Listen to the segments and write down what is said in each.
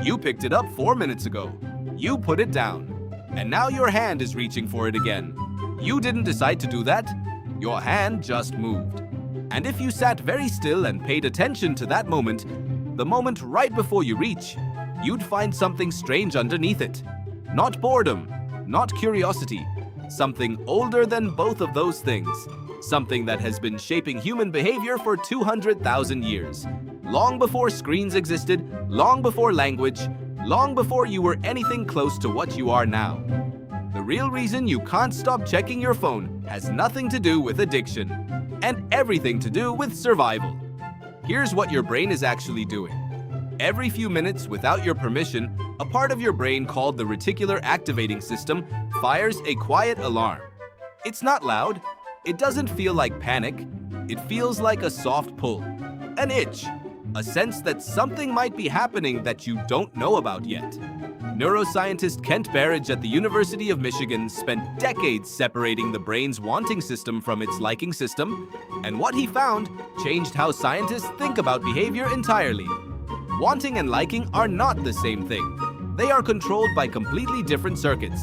You picked it up 4 minutes ago. You put it down. And now your hand is reaching for it again. You didn't decide to do that. Your hand just moved. And if you sat very still and paid attention to that moment, the moment right before you reach, you'd find something strange underneath it. Not boredom, not curiosity, something older than both of those things. Something that has been shaping human behavior for 200,000 years. Long before screens existed, long before language, long before you were anything close to what you are now. The real reason you can't stop checking your phone has nothing to do with addiction, and everything to do with survival. Here's what your brain is actually doing. Every few minutes, without your permission, a part of your brain called the reticular activating system fires a quiet alarm. It's not loud. It doesn't feel like panic. It feels like a soft pull, an itch, a sense that something might be happening that you don't know about yet. Neuroscientist Kent Berridge at the University of Michigan spent decades separating the brain's wanting system from its liking system, and what he found changed how scientists think about behavior entirely. Wanting and liking are not the same thing. They are controlled by completely different circuits,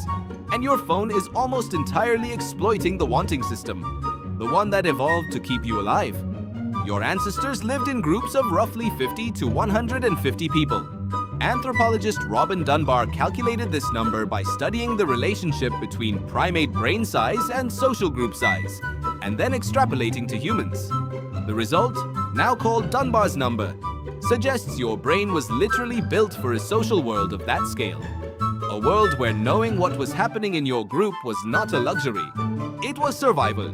and your phone is almost entirely exploiting the wanting system, the one that evolved to keep you alive. Your ancestors lived in groups of roughly 50 to 150 people. Anthropologist Robin Dunbar calculated this number by studying the relationship between primate brain size and social group size, and then extrapolating to humans. The result, now called Dunbar's number, suggests your brain was literally built for a social world of that scale. A world where knowing what was happening in your group was not a luxury. It was survival.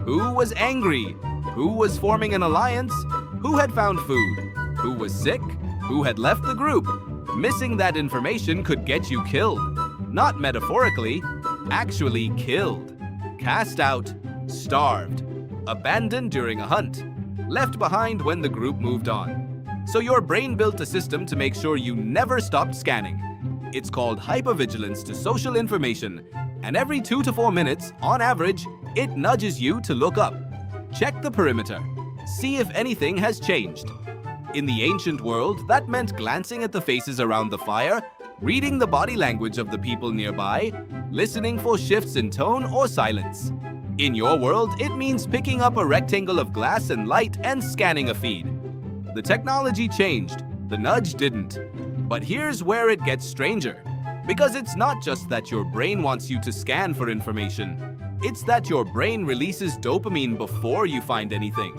Who was angry? Who was forming an alliance? Who had found food? Who was sick? Who had left the group? Missing that information could get you killed. Not metaphorically, actually killed. Cast out, starved, abandoned during a hunt, left behind when the group moved on. So your brain built a system to make sure you never stopped scanning. It's called hypervigilance to social information, and every 2 to 4 minutes, on average, it nudges you to look up. Check the perimeter. See if anything has changed. In the ancient world, that meant glancing at the faces around the fire, reading the body language of the people nearby, listening for shifts in tone or silence. In your world, it means picking up a rectangle of glass and light and scanning a feed. The technology changed, the nudge didn't. But here's where it gets stranger. Because it's not just that your brain wants you to scan for information. It's that your brain releases dopamine before you find anything.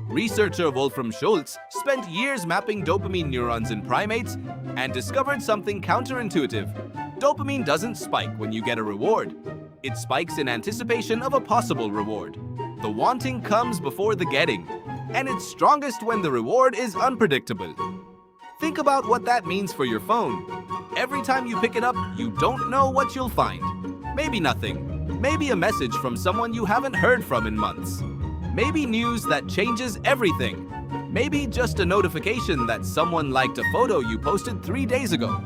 Researcher Wolfram Schultz spent years mapping dopamine neurons in primates and discovered something counterintuitive. Dopamine doesn't spike when you get a reward. It spikes in anticipation of a possible reward. The wanting comes before the getting, and it's strongest when the reward is unpredictable. Think about what that means for your phone. Every time you pick it up, you don't know what you'll find. Maybe nothing. Maybe a message from someone you haven't heard from in months. Maybe news that changes everything. Maybe just a notification that someone liked a photo you posted 3 days ago.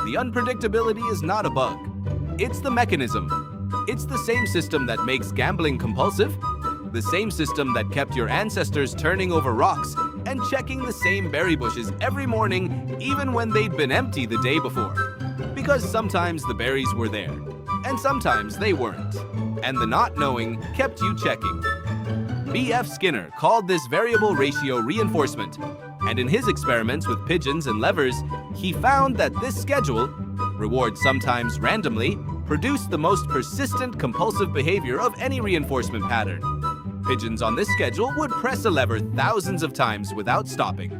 The unpredictability is not a bug. It's the mechanism. It's the same system that makes gambling compulsive, the same system that kept your ancestors turning over rocks and checking the same berry bushes every morning even when they'd been empty the day before. Because sometimes the berries were there, and sometimes they weren't. And the not knowing kept you checking. B.F. Skinner called this variable ratio reinforcement, and in his experiments with pigeons and levers, he found that this schedule, reward sometimes randomly, produced the most persistent compulsive behavior of any reinforcement pattern. Pigeons on this schedule would press a lever thousands of times without stopping.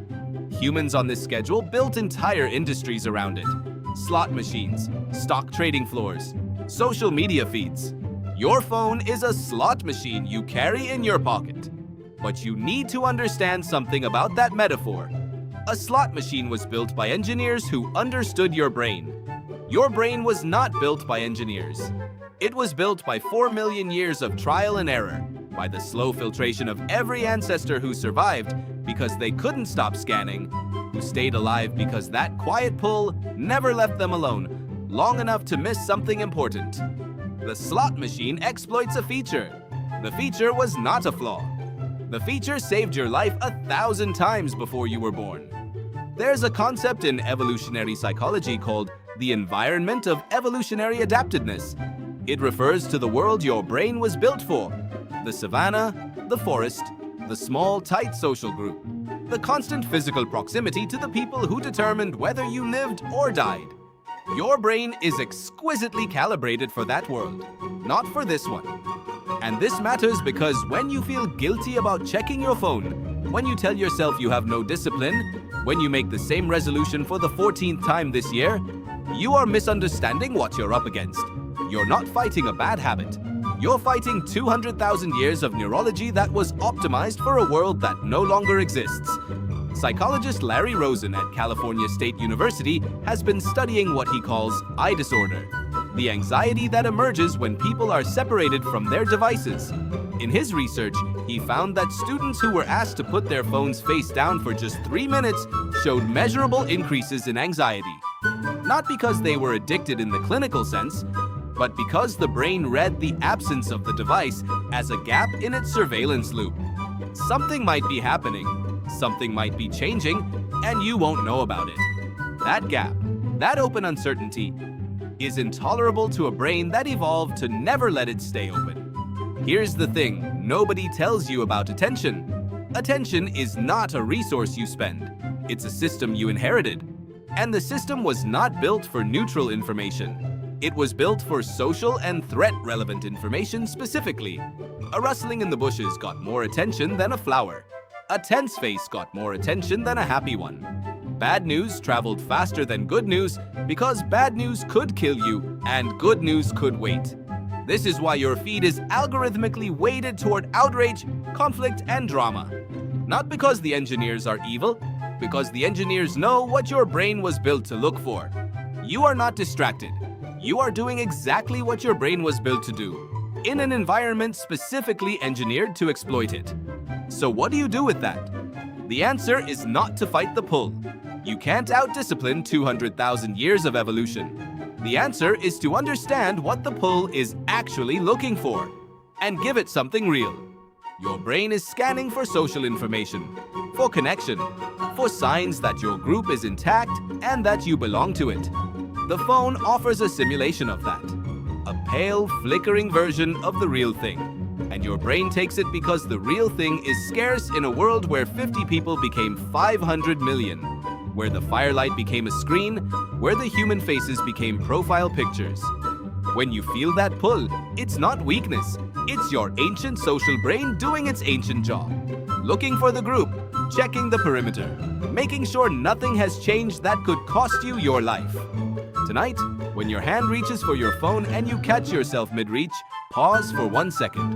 Humans on this schedule built entire industries around it. Slot machines, stock trading floors, social media feeds. Your phone is a slot machine you carry in your pocket. But you need to understand something about that metaphor. A slot machine was built by engineers who understood your brain. Your brain was not built by engineers. It was built by 4 million years of trial and error, by the slow filtration of every ancestor who survived because they couldn't stop scanning, who stayed alive because that quiet pull never left them alone, long enough to miss something important. The slot machine exploits a feature. The feature was not a flaw. The feature saved your life 1,000 times before you were born. There's a concept in evolutionary psychology called the environment of evolutionary adaptedness. It refers to the world your brain was built for: the savanna, the forest, the small, tight social group, the constant physical proximity to the people who determined whether you lived or died. Your brain is exquisitely calibrated for that world, not for this one. And this matters because when you feel guilty about checking your phone, when you tell yourself you have no discipline, when you make the same resolution for the 14th time this year, you are misunderstanding what you're up against. You're not fighting a bad habit. You're fighting 200,000 years of neurology that was optimized for a world that no longer exists. Psychologist Larry Rosen at California State University has been studying what he calls I disorder, the anxiety that emerges when people are separated from their devices. In his research, he found that students who were asked to put their phones face down for just 3 minutes showed measurable increases in anxiety. Not because they were addicted in the clinical sense, but because the brain read the absence of the device as a gap in its surveillance loop. Something might be happening, something might be changing, and you won't know about it. That gap, that open uncertainty, is intolerable to a brain that evolved to never let it stay open. Here's the thing nobody tells you about attention. Attention is not a resource you spend. It's a system you inherited. And the system was not built for neutral information. It was built for social and threat-relevant information specifically. A rustling in the bushes got more attention than a flower. A tense face got more attention than a happy one. Bad news traveled faster than good news because bad news could kill you and good news could wait. This is why your feed is algorithmically weighted toward outrage, conflict, and drama. Not because the engineers are evil, because the engineers know what your brain was built to look for. You are not distracted. You are doing exactly what your brain was built to do, in an environment specifically engineered to exploit it. So what do you do with that? The answer is not to fight the pull. You can't out-discipline 200,000 years of evolution. The answer is to understand what the pull is actually looking for, and give it something real. Your brain is scanning for social information, for connection, for signs that your group is intact and that you belong to it. The phone offers a simulation of that, a pale, flickering version of the real thing. And your brain takes it because the real thing is scarce in a world where 50 people became 500 million, where the firelight became a screen, where the human faces became profile pictures. When you feel that pull, it's not weakness. It's your ancient social brain doing its ancient job. Looking for the group, checking the perimeter, making sure nothing has changed that could cost you your life. Tonight, when your hand reaches for your phone and you catch yourself mid-reach, pause for 1 second.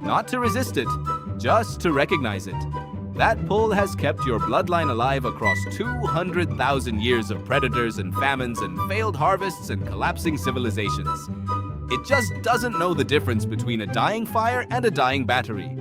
Not to resist it, just to recognize it. That pull has kept your bloodline alive across 200,000 years of predators and famines and failed harvests and collapsing civilizations. It just doesn't know the difference between a dying fire and a dying battery.